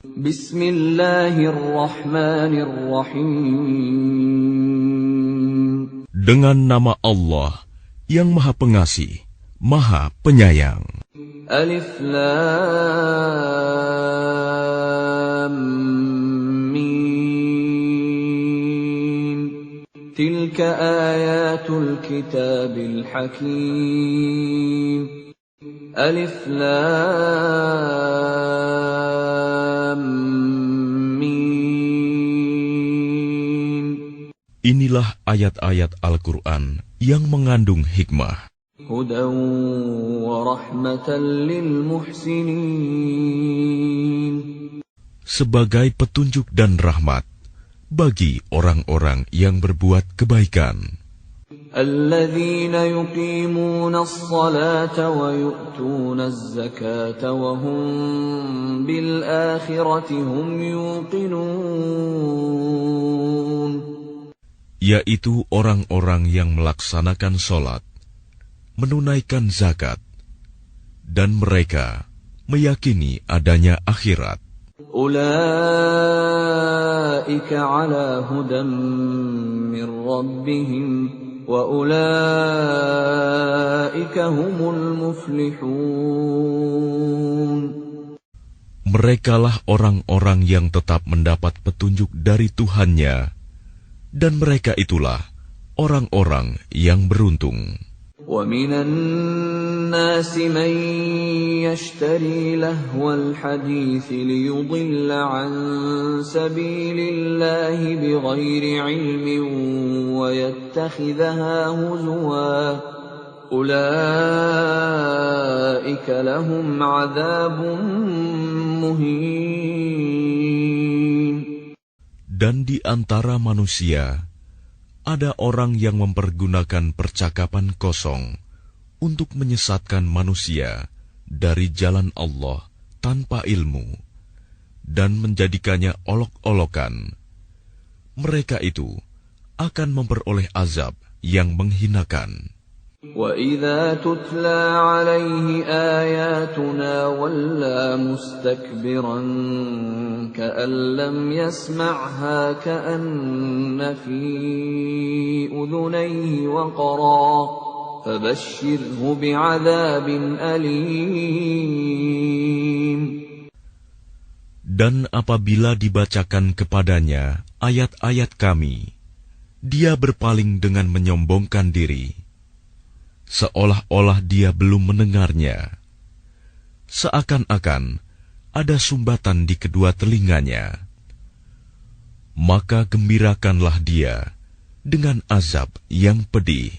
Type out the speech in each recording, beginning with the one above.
Bismillahirrahmanirrahim. Dengan nama Allah yang Maha Pengasih, Maha Penyayang. Alif Lam Mim. Tilka ayatul kitabil hakim. Alif Lam Mim. Inilah ayat-ayat Al-Quran yang mengandung hikmah. Hudan wa rahmatan lil muhsinin. Sebagai petunjuk dan rahmat bagi orang-orang yang berbuat kebaikan. Alladzina yuqimuna as-salata wa yu'tuna az-zakata wa hum bil akhirati hum yuqinun. Yaitu orang-orang yang melaksanakan sholat, menunaikan zakat, dan mereka meyakini adanya akhirat. Ulaika ala hudan min rabbihim wa ulaika humul muflihun. Merekalah orang-orang yang tetap mendapat petunjuk dari Tuhannya, dan mereka itulah orang-orang yang beruntung. وَمِنَ النَّاسِ مَن يَشْتَرِي لَهْوَ الْحَدِيثِ لِيُضِلَّ عَن سَبِيلِ اللَّهِ بِغَيْرِ عِلْمٍ وَيَتَّخِذَهَا هُزُوًا أُولَئِكَ لَهُمْ عَذَابٌ مُهِينٌ. Dan di antara manusia ada orang yang mempergunakan percakapan kosong untuk menyesatkan manusia dari jalan Allah tanpa ilmu dan menjadikannya olok-olokan. Mereka itu akan memperoleh azab yang menghinakan. وَإِذَا تُتْلَى عَلَيْهِ آيَاتُنَا وَلَّى مُسْتَكْبِرًا كَأَن لَّمْ يَسْمَعْهَا كَأَنَّ فِي أُذُنَيْهِ وَقْرًا فَبَشِّرْهُ بِعَذَابٍ أَلِيمٍ. Dan apabila dibacakan kepadanya ayat-ayat kami, dia berpaling dengan menyombongkan diri, seolah-olah dia belum mendengarnya. Seakan-akan ada sumbatan di kedua telinganya. Maka gembirakanlah dia dengan azab yang pedih.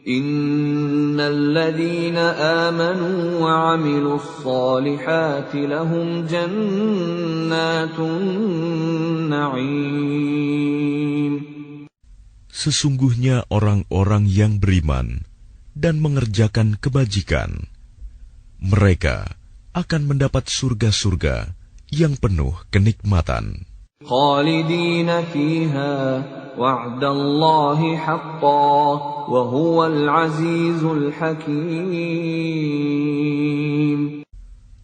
Innal ladzina amanu wa 'amilus shalihati lahum jannatun na'im. Sesungguhnya orang-orang yang beriman dan mengerjakan kebajikan, mereka akan mendapat surga-surga yang penuh kenikmatan. Khalidina fiha wa'dallahi haqqan wa huwal azizul hakim.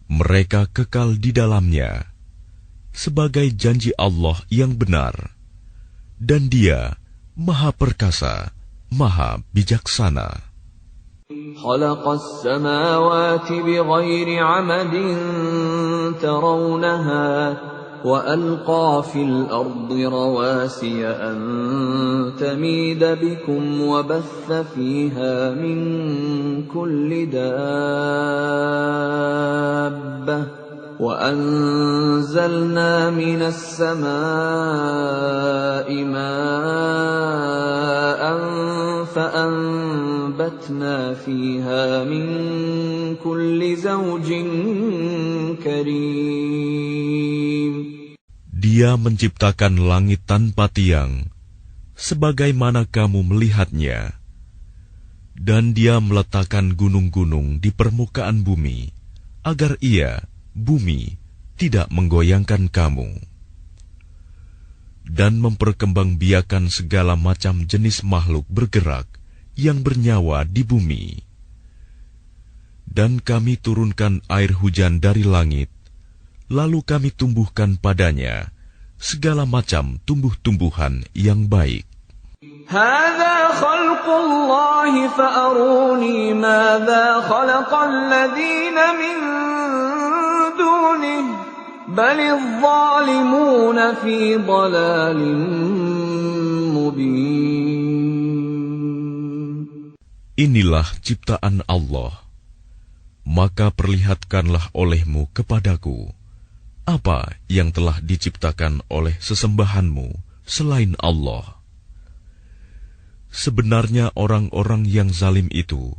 Mereka kekal di dalamnya sebagai janji Allah yang benar, dan Dia Maha Perkasa, Maha Bijaksana. خلق السماوات بغير عمد ترونها وألقى في الأرض رواسي أن تميد بكم وبث فيها من كل دابة وأنزلنا من السماء ماء فأنبتنا فيها من كل زوج كريم. Dia menciptakan langit tanpa tiang, sebagaimana kamu melihatnya, dan Dia meletakkan gunung-gunung di permukaan bumi, agar Ia, bumi, tidak menggoyangkan kamu, dan memperkembangbiakan segala macam jenis makhluk bergerak yang bernyawa di bumi. Dan kami turunkan air hujan dari langit, Lalu kami tumbuhkan padanya segala macam tumbuh-tumbuhan yang baik. هذا خلق الله فأروني ماذا خلق الذين من دونه بل الظالمون في ضلال مبين. Inilah ciptaan Allah, maka perlihatkanlah olehmu kepadaku apa yang telah diciptakan oleh sesembahanmu selain Allah. Sebenarnya orang-orang yang zalim itu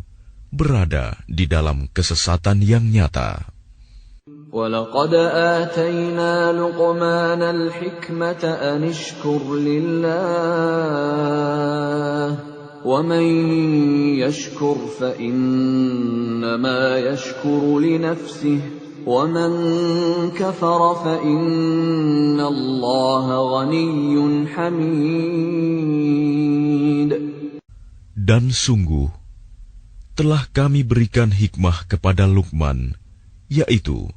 berada di dalam kesesatan yang nyata. وَلَقَدْ آتَيْنَا لُقْمَانَ الْحِكْمَةَ أَنِ اشْكُرْ لِلَّهِ وَمَنْ يَشْكُرْ فَإِنَّمَا يَشْكُرُ لِنَفْسِهِ وَمَنْ كَفَرَ فَإِنَّ اللَّهَ غَنِيٌّ حَمِيدٌ. Dan sungguh, telah kami berikan hikmah kepada Luqman, yaitu,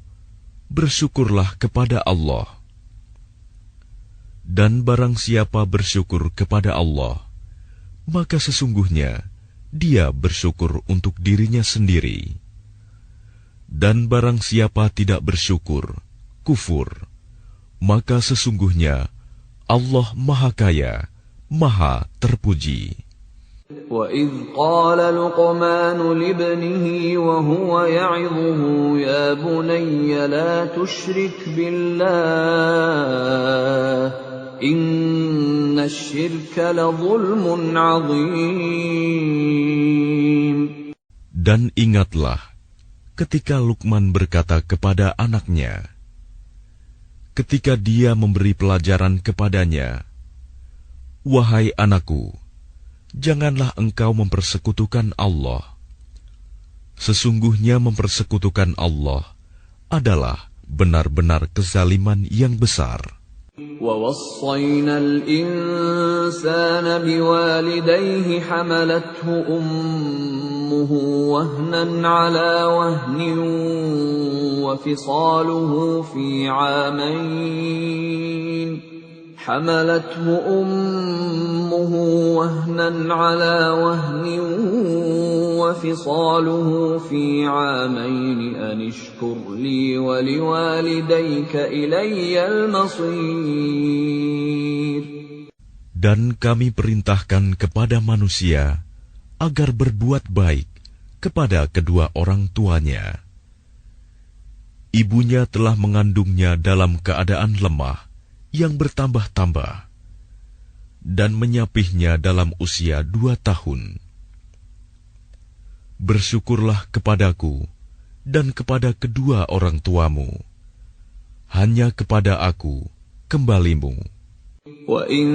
bersyukurlah kepada Allah. Dan barang siapa bersyukur kepada Allah, maka sesungguhnya dia bersyukur untuk dirinya sendiri. Dan barang siapa tidak bersyukur, kufur, maka sesungguhnya Allah Maha Kaya, Maha Terpuji. وَإِذْ قَالَ لُقْمَانُ لِابْنِهِ وَهُوَ يَعِظُهُ يَا بُنَيَّ لَا تُشْرِكْ بِاللَّهِ إِنَّ الشِّرْكَ لَظُلْمٌ عَظِيمٌ. Dan ingatlah ketika Luqman berkata kepada anaknya, ketika dia memberi pelajaran kepadanya, "Wahai anakku, janganlah engkau mempersekutukan Allah. Sesungguhnya mempersekutukan Allah adalah benar-benar kezaliman yang besar." وَوَصَّيْنَا الْإِنسَانَ بِوَالِدَيْهِ حَمَلَتْهُ أُمُّهُ وَهْنًا عَلَى وَهْنٍ وَفِصَالُهُ فِي عَامَيْنِ حملته أمه وهنا على وهن وفصاله في عامين أن اشكر لي ولوالديك إلي المصير. Dan kami perintahkan kepada manusia agar berbuat baik kepada kedua orang tuanya. Ibunya telah mengandungnya dalam keadaan lemah yang bertambah-tambah, dan menyapihnya dalam usia 2 tahun. Bersyukurlah kepadaku dan kepada kedua orang tuamu. Hanya kepada aku kembalimu. وَإِنْ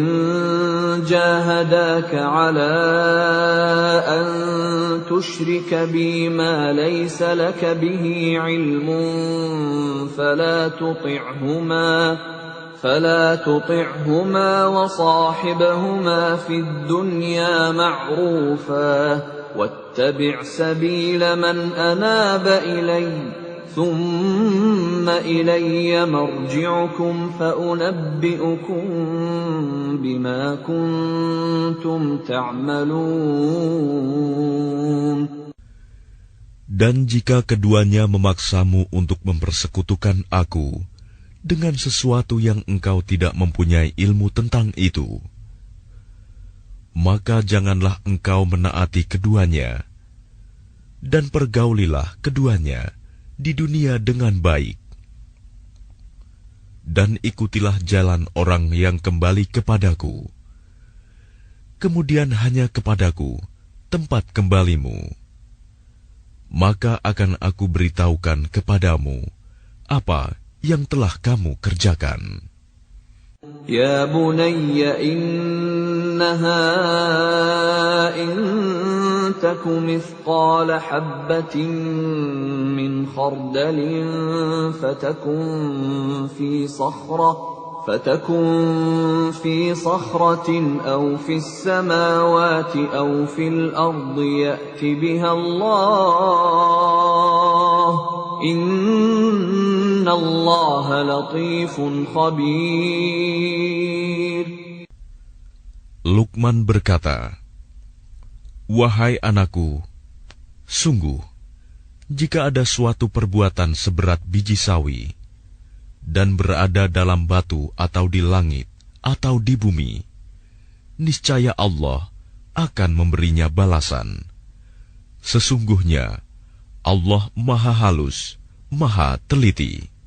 جَاهَدَاكَ عَلَىٰ أَنْ تُشْرِكَ بِي مَا لَيْسَ لَكَ بِهِ عِلْمٌ فلا تطعهما وصاحبهما في الدنيا معروفا واتبع سبيل من أناب إلي ثم إلي مرجعكم فأنبئكم بما كنتم تعملون. Dan jika keduanya memaksamu untuk mempersekutukan aku dengan sesuatu yang engkau tidak mempunyai ilmu tentang itu, maka janganlah engkau menaati keduanya, dan pergaulilah keduanya di dunia dengan baik. Dan ikutilah jalan orang yang kembali kepadaku. Kemudian hanya kepadaku tempat kembalimu. Maka akan aku beritahukan kepadamu apa yang telah kamu kerjakan. Ya bunayya innaha in taku mithqala habbatin min khardalin fatakun fi sakhratin aw fi as-samawati aw fil ardi ya'ti biha Allah. Inna Innallaha latifun khabir. Luqman berkata, "Wahai anakku, sungguh, jika ada suatu perbuatan seberat biji sawi, dan berada dalam batu atau di langit atau di bumi, niscaya Allah akan memberinya balasan. Sesungguhnya Allah Maha Halus, Maha Teliti."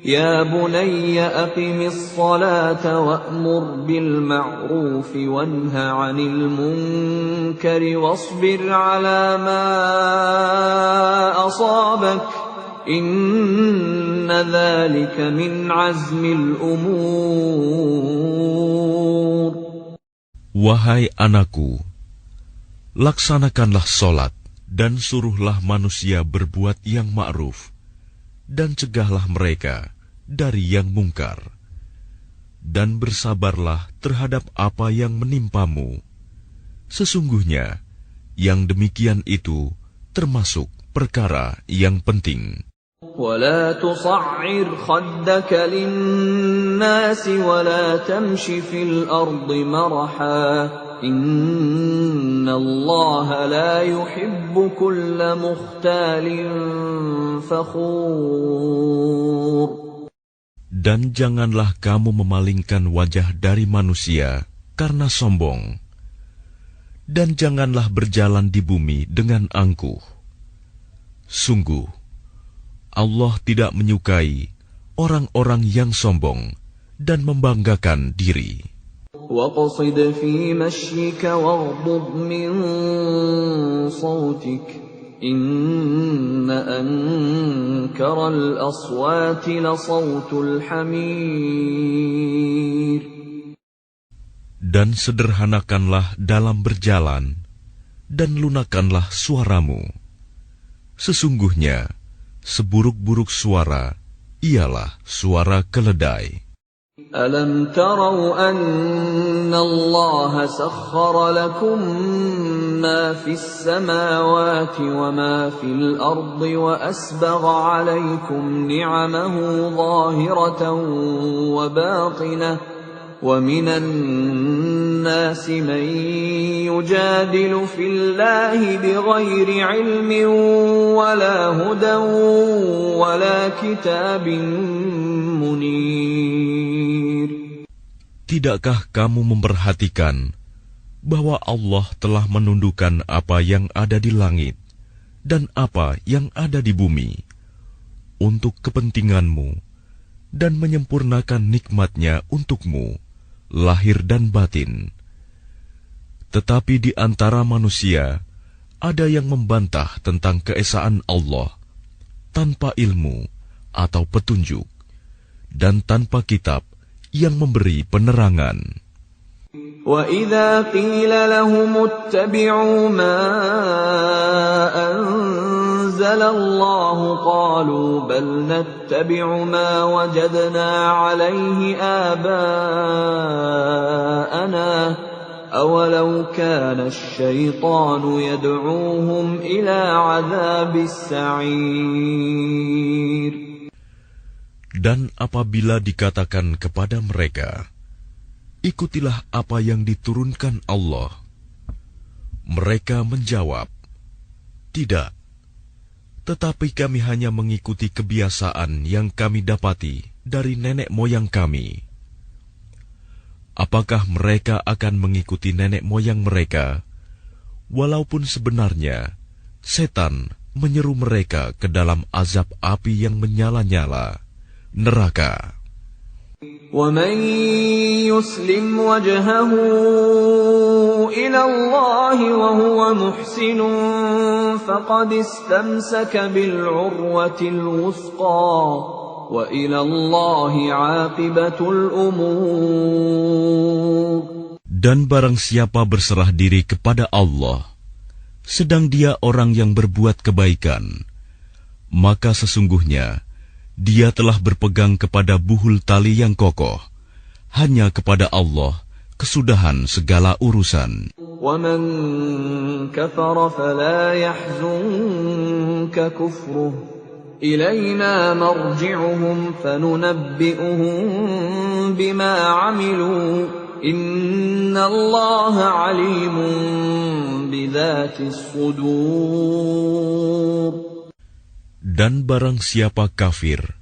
Ya bunayya aqimis salata wa'mur bil ma'ruf wanha 'anil munkari wasbir 'ala ma asabak. Inna dzalika min 'azmil umur. Wahai anakku, laksanakanlah solat dan suruhlah manusia berbuat yang ma'ruf, dan cegahlah mereka dari yang mungkar, dan bersabarlah terhadap apa yang menimpamu. Sesungguhnya yang demikian itu termasuk perkara yang penting. ولا تصعر خدك للناس ولا تمش في الأرض مرحا إن الله لا يحب كل مختال فخور. Dan janganlah kamu memalingkan wajah dari manusia karena sombong, dan janganlah berjalan di bumi dengan angkuh. Sungguh Allah tidak menyukai orang-orang yang sombong dan membanggakan diri. وَقَصِدْ فِي مَشْيِكَ وَاغْضُضْ مِنْ صَوْتِكَ إِنَّ أَنْكَرَ الْأَصْوَاتِ لَصَوْتُ الْحَمِيرِ. Dan sederhanakanlah dalam berjalan, dan lunakkanlah suaramu. Sesungguhnya seburuk-buruk suara ialah suara keledai. Alam tarau anna Allah sakhkhara lakum ma fis samawati wa ma fil ardi wa asbagha alaykum ni'amahu zahiratan wa batinah wa minan nasi man yujadilu fillahi bighairi ilmin wala hudan wala kitabin munir. Tidakkah kamu memperhatikan bahwa Allah telah menundukkan apa yang ada di langit dan apa yang ada di bumi untuk kepentinganmu dan menyempurnakan nikmat-Nya untukmu, lahir dan batin. Tetapi di antara manusia ada yang membantah tentang keesaan Allah tanpa ilmu atau petunjuk dan tanpa kitab yang memberi penerangan. وَإِذَا قِيلَ لَهُمُ اتَّبِعُوا مَا أَنزَلَ اللَّهُ قَالُوا بَلْ نَتَّبِعُ مَا وَجَدْنَا عَلَيْهِ آبَاءَنَا أَوَلَوْ كَانَ الشَّيْطَانُ يَدْعُوهُمْ إِلَى عَذَابِ السَّعِيرِ. Dan apabila dikatakan kepada mereka, ikutilah apa yang diturunkan Allah, mereka menjawab, tidak, tetapi kami hanya mengikuti kebiasaan yang kami dapati dari nenek moyang kami. Apakah mereka akan mengikuti nenek moyang mereka, walaupun sebenarnya setan menyeru mereka ke dalam azab api yang menyala-nyala, neraka. وَمَنْ يُسْلِمْ وَجْهَهُ إِلَى اللَّهِ وَهُوَ مُحْسِنٌ فَقَدِ اسْتَمْسَكَ بِالْعُرْوَةِ الْوُثْقَى وَإِلَى اللَّهِ عَاقِبَةُ الْأُمُورِ. Dan barang siapa berserah diri kepada Allah, sedang dia orang yang berbuat kebaikan, maka sesungguhnya dia telah berpegang kepada buhul tali yang kokoh. Hanya kepada Allah kesudahan segala urusan. وَمَنْ كَفَرَ فَلَا يَحْزُنْكَ كُفْرُهُ إِلَيْنَا مَرْجِعُهُمْ فَنُنَبِّئُهُم بِمَا عَمِلُوا إِنَّ اللَّهَ عَلِيمٌ بِذَاتِ الصُّدُورِ. Dan barang siapa kafir,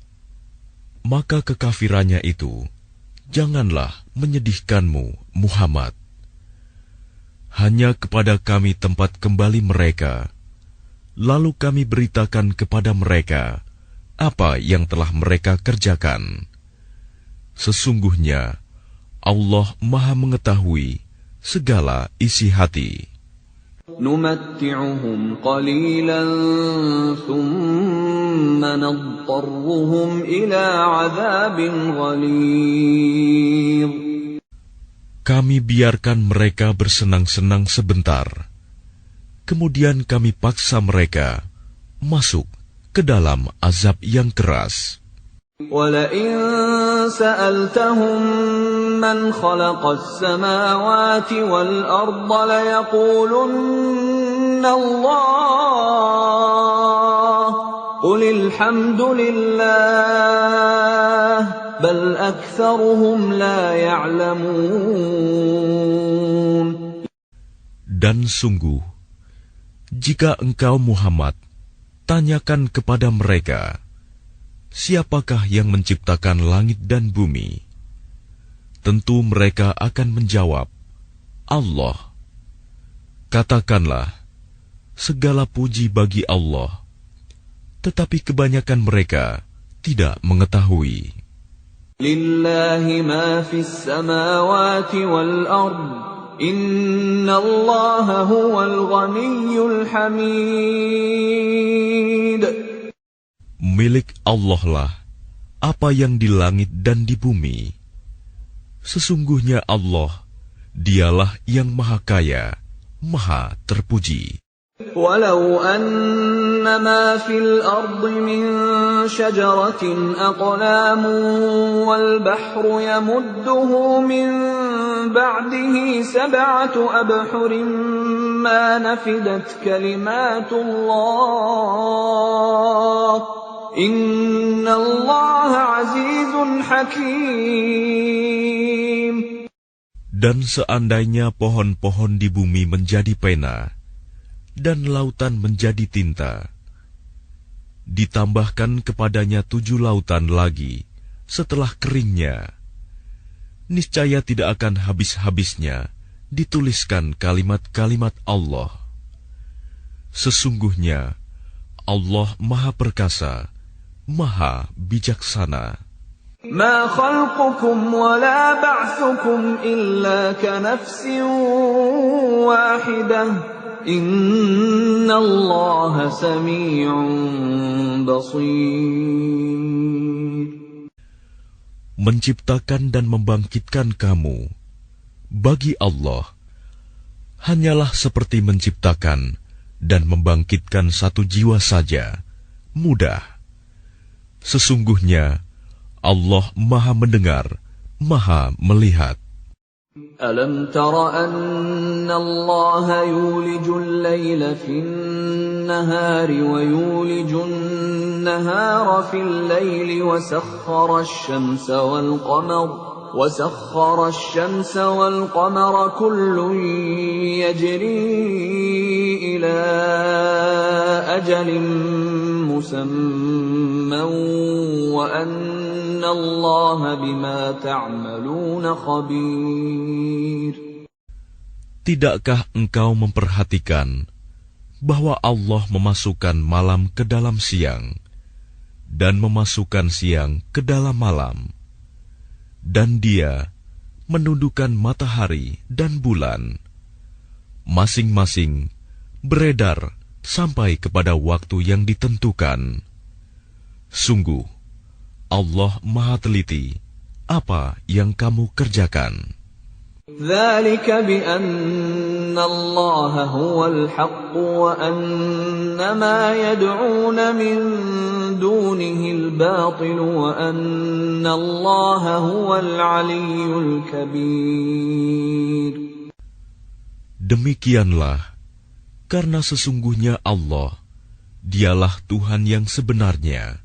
maka kekafirannya itu janganlah menyedihkanmu, Muhammad. Hanya kepada kami tempat kembali mereka, lalu kami beritakan kepada mereka apa yang telah mereka kerjakan. Sesungguhnya Allah Maha mengetahui segala isi hati. نُمَتِّعُهُمْ قَلِيلًا ثُمَّ نَضْطَرُّهُمْ إِلَى عَذَابٍ غَلِيظٍ. Kami biarkan mereka bersenang-senang sebentar, kemudian kami paksa mereka masuk ke dalam azab yang keras. وَلَئِن سَأَلْتَهُم مَّنْ خَلَقَ السَّمَاوَاتِ وَالْأَرْضَ لَيَقُولُنَّ اللَّهُ قُلِ الْحَمْدُ لِلَّهِ بَلْ أَكْثَرُهُمْ لَا يَعْلَمُونَ. Dan sungguh, jika engkau Muhammad tanyakan kepada mereka, siapakah yang menciptakan langit dan bumi? Tentu mereka akan menjawab, Allah. Katakanlah, segala puji bagi Allah, tetapi kebanyakan mereka tidak mengetahui. Lillahi ma fis samawati wal ard, innallaha huwal ghaniyyul hamid. Milik Allah lah apa yang di langit dan di bumi. Sesungguhnya Allah, dialah yang maha kaya, maha terpuji. Walau anna ma fil ardi min syajaratin aqlamun wal bahru yamudduhu min ba'dihi sab'atu abhurin ma nafidat kalimatullah. Inna Allah azizun hakim. Dan seandainya pohon-pohon di bumi menjadi pena, dan lautan menjadi tinta, ditambahkan kepadanya 7 lautan lagi setelah keringnya, niscaya tidak akan habis-habisnya dituliskan kalimat-kalimat Allah. Sesungguhnya Allah Maha Perkasa, Maha Bijaksana. Ma khalqukum wa la ba'thukum illa ka nafsin wahidah. Inna Allah sami'un basir. Menciptakan dan membangkitkan kamu bagi Allah hanyalah seperti menciptakan dan membangkitkan satu jiwa saja, mudah. Sesungguhnya Allah Maha mendengar, Maha melihat. Alam tara anna Allah yulijul layla fin nahari wa yulijun nahara fil layli wa sakhkhara asy-syamsa wal qamara وسخر الشمس والقمر كل يجري إلى أجل مسمى وأن الله بما تعملون خبير. Tidakkah engkau memperhatikan bahwa Allah memasukkan malam ke dalam siang dan memasukkan siang ke dalam malam, dan Dia menundukkan matahari dan bulan, masing-masing beredar sampai kepada waktu yang ditentukan. Sungguh, Allah Maha teliti apa yang kamu kerjakan. ذَلِكَ بِأَنَّ اللَّهَ هُوَ الْحَقُّ وَأَنَّ مَا يَدْعُونَ مِن دُونِهِ الْبَاطِلُ وَأَنَّ اللَّهَ هُوَ الْعَلِيُّ الْكَبِيرُ. Demikianlah, karena sesungguhnya Allah Dialah Tuhan yang sebenarnya,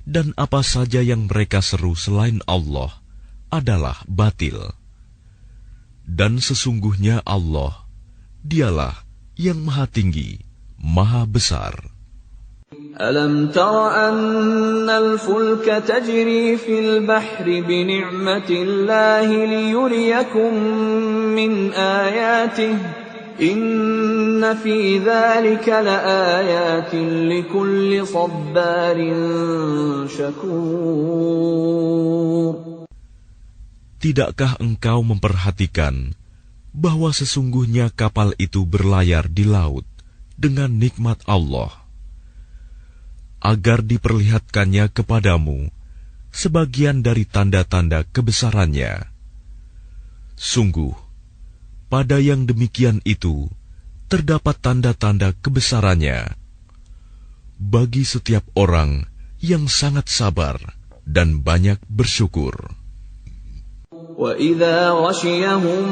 dan apa saja yang mereka seru selain Allah adalah batil. Dan sesungguhnya Allah, Dialah yang Maha Tinggi, Maha Besar. Alam tara anna al-fulka tajri fil bahri bi ni'matillahi liyuriyakum min ayatihi inna fi dzalika laayatin likulli sabbarin syakur. Tidakkah engkau memperhatikan bahwa sesungguhnya kapal itu berlayar di laut dengan nikmat Allah, agar diperlihatkannya kepadamu sebagian dari tanda-tanda kebesarannya? Sungguh, pada yang demikian itu terdapat tanda-tanda kebesarannya bagi setiap orang yang sangat sabar dan banyak bersyukur. وَإِذَا غَشِيَهُم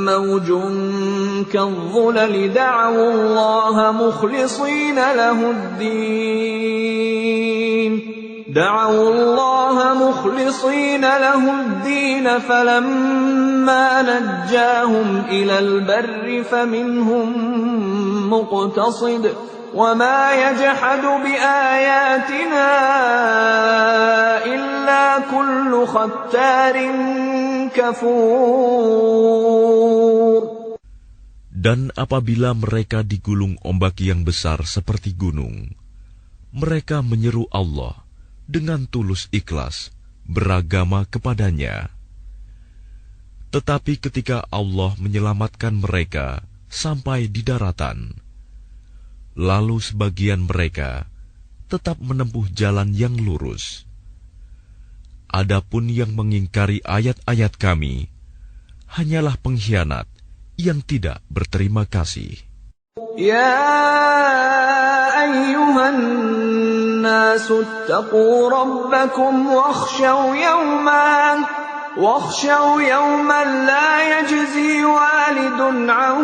مَّوْجٌ كَالظُّلَلِ دَعَوُا اللَّهَ مُخْلِصِينَ لَهُ الدِّينَ فَلَمَّا نَجَّاهُمْ إِلَى الْبَرِّ فَمِنْهُم مُّقْتَصِدٌ وَمَا يَجْحَدُ بِآيَاتِنَا إِلَّا كُلُّ خَتَّارٍ كَفُورٍ. Dan apabila mereka digulung ombak yang besar seperti gunung, mereka menyeru Allah dengan tulus ikhlas beragama kepadanya. Tetapi ketika Allah menyelamatkan mereka sampai di daratan, lalu sebagian mereka tetap menempuh jalan yang lurus. Adapun yang mengingkari ayat-ayat Kami hanyalah pengkhianat yang tidak berterima kasih. Ya ayyuhan nasu ittaqu rabbakum واخشوا يوما لا يجزي والد عن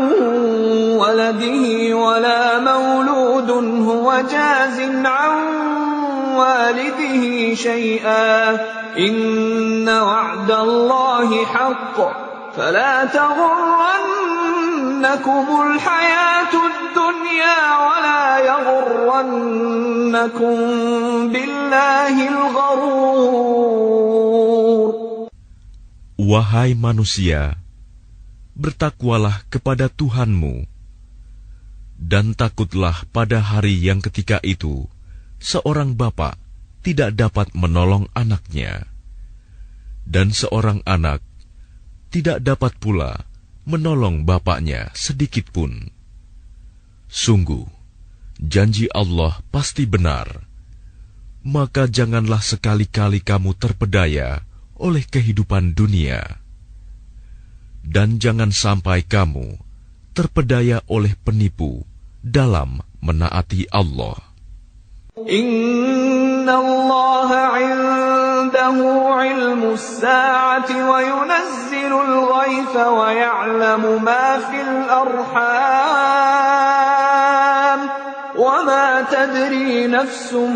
ولده ولا مولود هو جاز عن والده شيئا إن وعد الله حق فلا تغرنكم الحياة الدنيا ولا يغرنكم بالله الغرور. Wahai manusia, bertakwalah kepada Tuhanmu, dan takutlah pada hari yang ketika itu seorang bapa tidak dapat menolong anaknya, dan seorang anak tidak dapat pula menolong bapaknya sedikitpun. Sungguh, janji Allah pasti benar, maka janganlah sekali-kali kamu terpedaya oleh kehidupan dunia, dan jangan sampai kamu terpedaya oleh penipu dalam menaati Allah. Inna Allah 'indahu 'ilmus sa'ati wa yunazzilul ghaitha wa ya'lamu ma fil arham wa ma tadri nafsun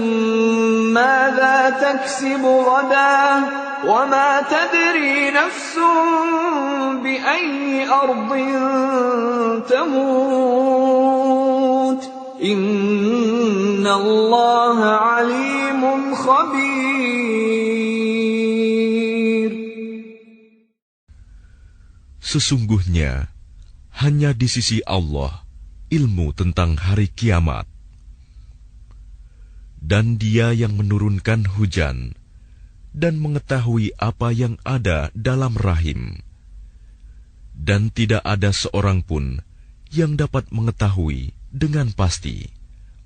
madza taksibu ghadan وَمَا تَدْرِي نَفْسٌ بِأَيِّ أَرْضٍ تَمُوتُ إِنَّ اللَّهَ عَلِيمٌ خَبِيرٌ. Sesungguhnya hanya di sisi Allah ilmu tentang hari kiamat, dan Dia yang menurunkan hujan dan mengetahui apa yang ada dalam rahim, dan tidak ada seorang pun yang dapat mengetahui dengan pasti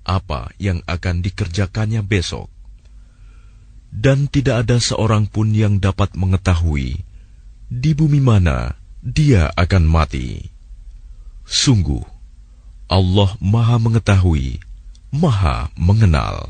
apa yang akan dikerjakannya besok, dan tidak ada seorang pun yang dapat mengetahui di bumi mana dia akan mati. Sungguh, Allah Maha Mengetahui, Maha Mengenal.